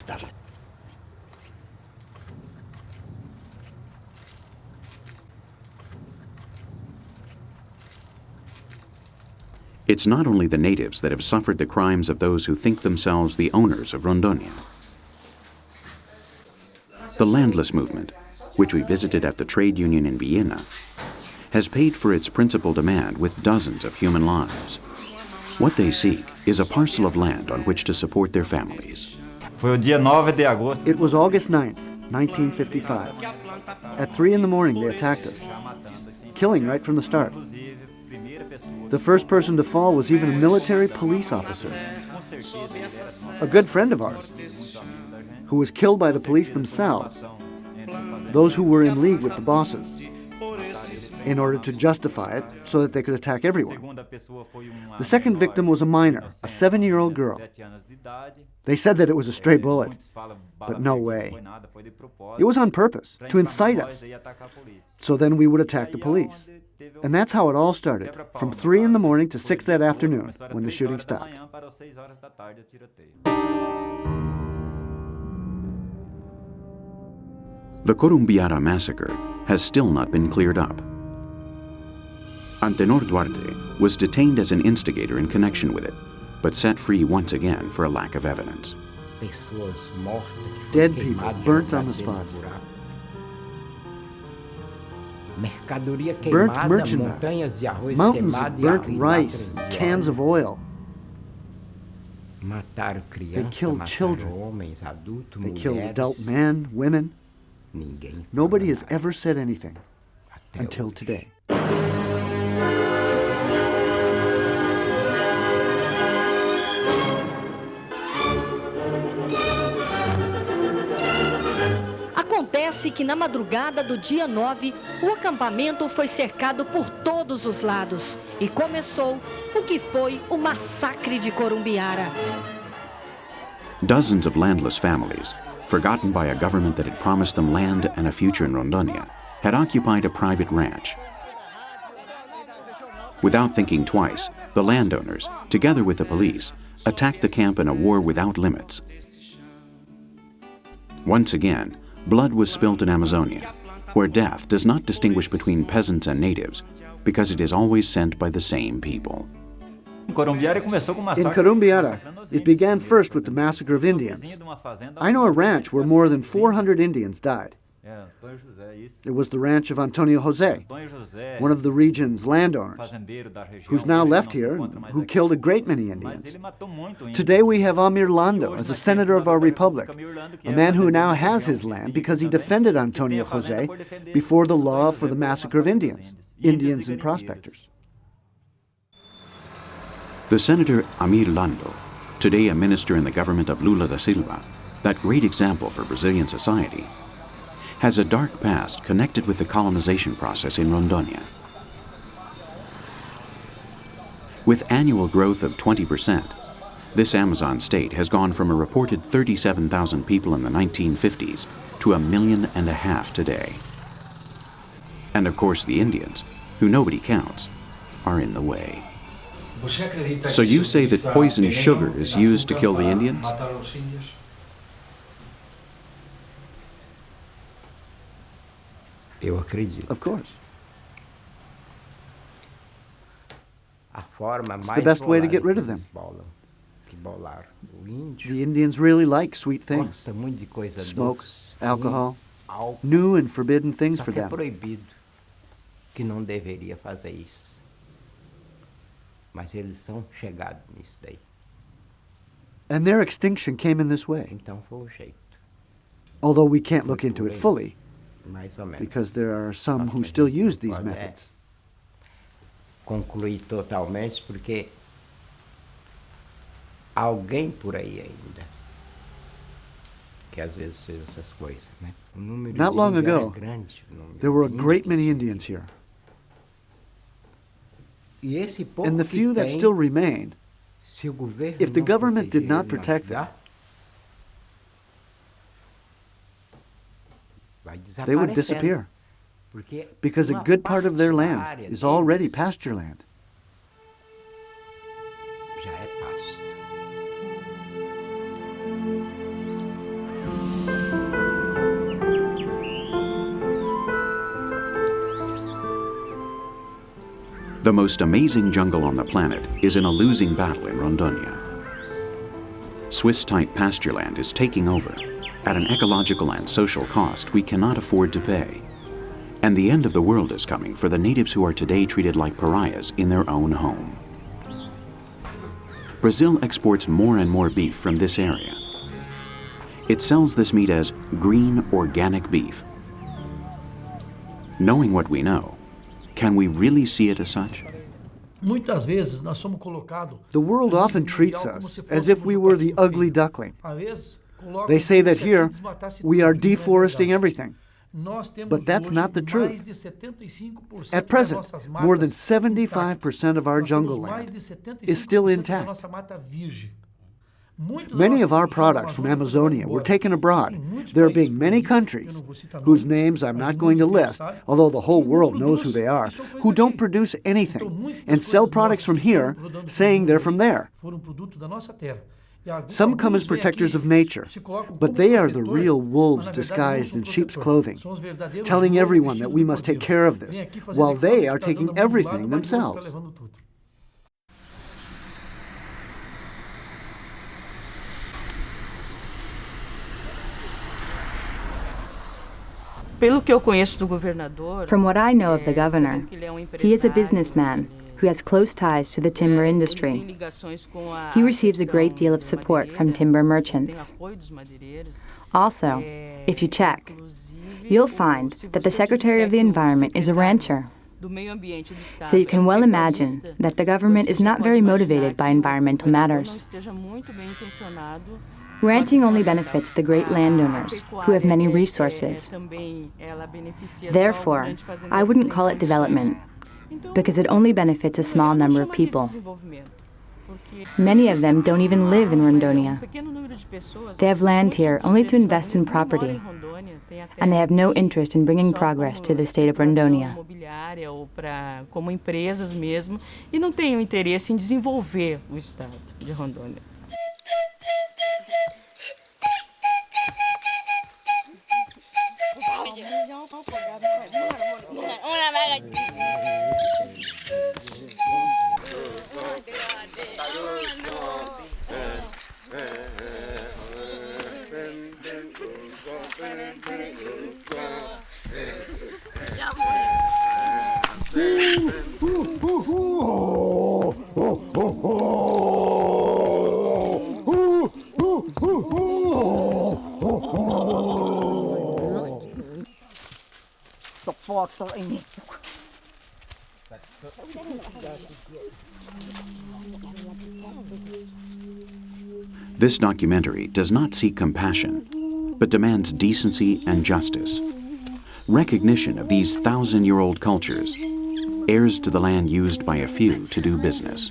darle. It's not only the natives that have suffered the crimes of those who think themselves the owners of Rondonia. The landless movement, which we visited at the trade union in Vienna, has paid for its principal demand with dozens of human lives. What they seek is a parcel of land on which to support their families. It was August 9th, 1955. At 3 in the morning, they attacked us, killing right from the start. The first person to fall was even a military police officer, a good friend of ours, who was killed by the police themselves, those who were in league with the bosses, in order to justify it so that they could attack everyone. The second victim was a minor, a 7-year-old girl. They said that it was a stray bullet, but no way. It was on purpose, to incite us, so then we would attack the police. And that's how it all started, from 3 in the morning to 6 that afternoon, when the shooting stopped. The Corumbiara massacre has still not been cleared up. Antenor Duarte was detained as an instigator in connection with it, but set free once again for a lack of evidence. Dead people burnt on the spot. Burnt merchandise, mountains of burnt rice, cans of oil. They killed children. They killed adult men, women. Nobody has ever said anything until today. Acontece que na madrugada do dia 9, o acampamento foi cercado por todos os lados e começou o que foi o massacre de Corumbiara. Dozens of landless families, forgotten by a government that had promised them land and a future in Rondonia, had occupied a private ranch. Without thinking twice, the landowners, together with the police, attacked the camp in a war without limits. Once again, blood was spilt in Amazonia, where death does not distinguish between peasants and natives, because it is always sent by the same people. In Corumbiara, it began first with the massacre of Indians. I know a ranch where more than 400 Indians died. It was the ranch of Antonio Jose, one of the region's landowners, who's now left here and who killed a great many Indians. Today we have Amir Lando as a senator of our republic, a man who now has his land because he defended Antonio Jose before the law for the massacre of Indians and prospectors. The Senator Amir Lando, today a minister in the government of Lula da Silva, that great example for Brazilian society, has a dark past connected with the colonization process in Rondonia. With annual growth of 20%, this Amazon state has gone from a reported 37,000 people in the 1950s to 1.5 million today. And of course the Indians, who nobody counts, are in the way. So you say that poisoned sugar is used to kill the Indians? Of course. It's the best way to get rid of them. The Indians really like sweet things. Smoke, alcohol, new and forbidden things for them. And their extinction came in this way. Although we can't look into it fully, because there are some who still use these methods. Concluir totalmente porque alguém por aí ainda que às vezes fez essas coisas, né? Not long ago, there were a great many Indians here. And the few that still remain, if the government did not protect them, they would disappear, because a good part of their land is already pasture land. The most amazing jungle on the planet is in a losing battle in Rondonia. Swiss-type pastureland is taking over at an ecological and social cost we cannot afford to pay. And the end of the world is coming for the natives who are today treated like pariahs in their own home. Brazil exports more and more beef from this area. It sells this meat as green organic beef. Knowing what we know, can we really see it as such? The world often treats us as if we were the ugly duckling. They say that here we are deforesting everything. But that's not the truth. At present, more than 75% of our jungle land is still intact. Many of our products from Amazonia were taken abroad, there being many countries, whose names I'm not going to list, although the whole world knows who they are, who don't produce anything and sell products from here, saying they're from there. Some come as protectors of nature, but they are the real wolves disguised in sheep's clothing, telling everyone that we must take care of this, while they are taking everything themselves. From what I know of the governor, he is a businessman who has close ties to the timber industry. He receives a great deal of support from timber merchants. Also, if you check, you'll find that the Secretary of the Environment is a rancher. So you can well imagine that the government is not very motivated by environmental matters. Ranching only benefits the great landowners, who have many resources. Therefore, I wouldn't call it development, because it only benefits a small number of people. Many of them don't even live in Rondonia. They have land here only to invest in property, and they have no interest in bringing progress to the state of Rondonia. This documentary does not seek compassion, but demands decency and justice. Recognition of these thousand-year-old cultures, heirs to the land used by a few to do business.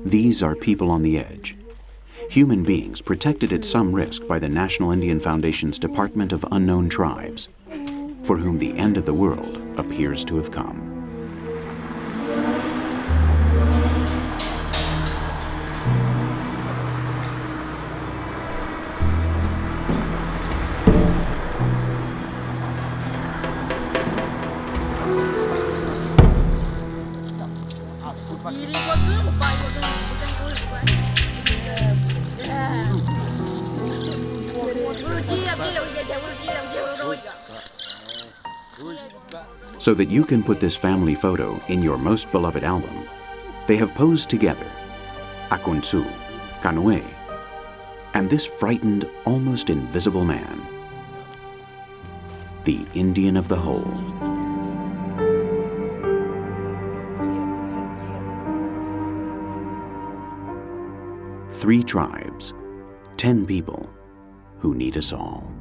These are people on the edge. Human beings protected at some risk by the National Indian Foundation's Department of Unknown Tribes, for whom the end of the world appears to have come. So that you can put this family photo in your most beloved album, they have posed together Akuntsu, Kanoe, and this frightened, almost invisible man, the Indian of the Whole. Three tribes, 10 people who need us all.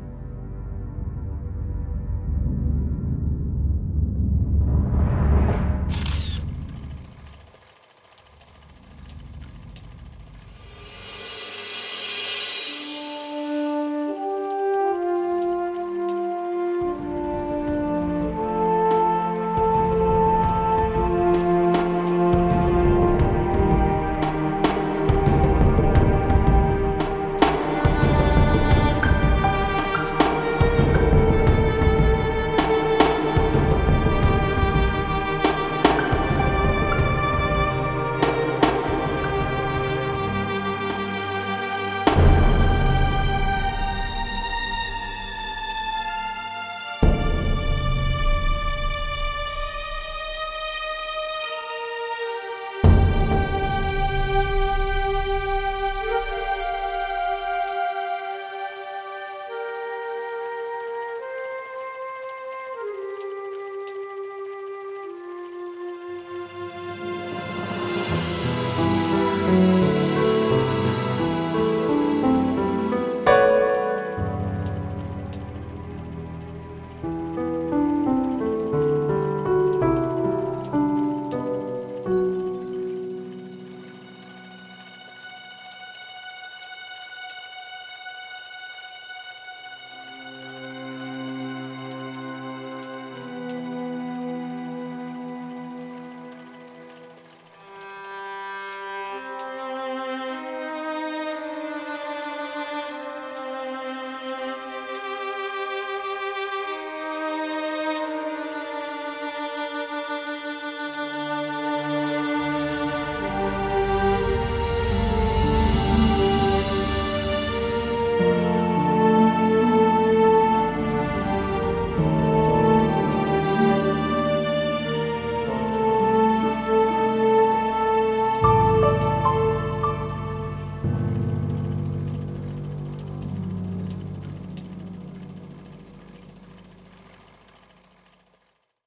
Bye.